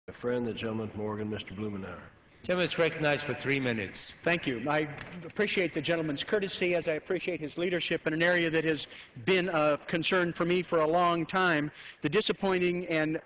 My friend, the gentleman from Oregon, Mr. Blumenauer. Gentleman is recognized for 3 minutes. Thank you. I appreciate the gentleman's courtesy, as I appreciate his leadership in an area that has been of concern for me for a long time. The disappointing and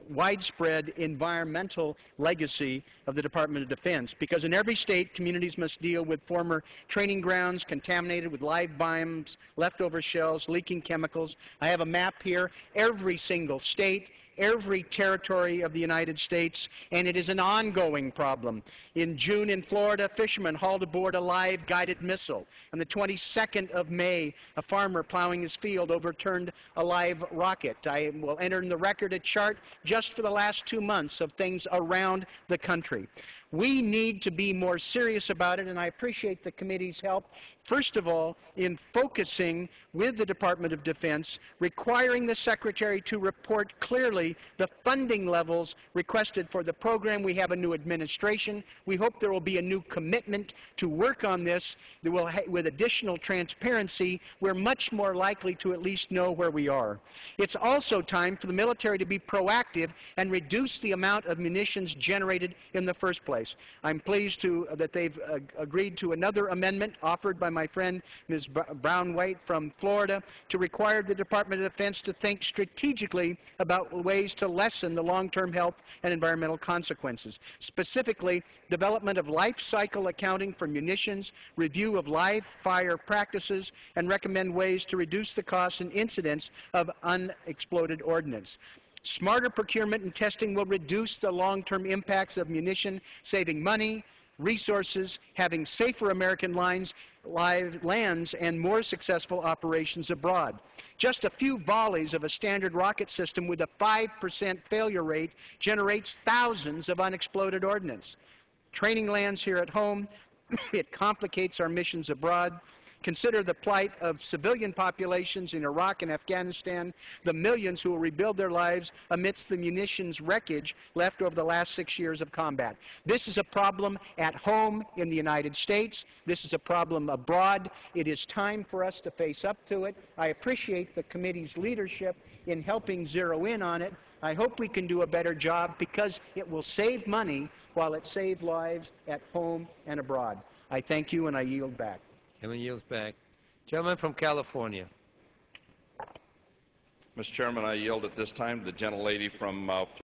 widespread environmental legacy of the Department of Defense, because in every state, communities must deal with former training grounds contaminated with live bombs, leftover shells, leaking chemicals. I have a map here. Every single state, every territory of the United States, and it is an ongoing problem. In June in Florida, fishermen hauled aboard a live guided missile. On the 22nd of May, a farmer plowing his field overturned a live rocket. I will enter in the record a chart just for the last 2 months of things around the country. We need to be more serious about it, and I appreciate the committee's help, first of all, in focusing with the Department of Defense, requiring the Secretary to report clearly the funding levels requested for the program. We have a new administration. We hope there will be a new commitment to work on this. With additional transparency, we're much more likely to at least know where we are. It's also time for the military to be proactive and reduce the amount of munitions generated in the first place. I'm pleased that they've agreed to another amendment offered by my friend Ms. Brown-White from Florida to require the Department of Defense to think strategically about ways to lessen the long-term health and environmental consequences. Specifically, development of life cycle accounting for munitions, review of live fire practices, and recommend ways to reduce the costs and incidents of unexploded ordnance. Smarter procurement and testing will reduce the long-term impacts of munition, saving money, resources, having safer American lands, and more successful operations abroad. Just a few volleys of a standard rocket system with a 5% failure rate generates thousands of unexploded ordnance. Training lands here at home, it complicates our missions abroad. Consider the plight of civilian populations in Iraq and Afghanistan, the millions who will rebuild their lives amidst the munitions wreckage left over the last 6 years of combat. This is a problem at home in the United States. This is a problem abroad. It is time for us to face up to it. I appreciate the committee's leadership in helping zero in on it. I hope we can do a better job because it will save money while it saves lives at home and abroad. I thank you and I yield back. Gentleman yields back. Gentleman from California. Mr. Chairman, I yield at this time to the gentlelady from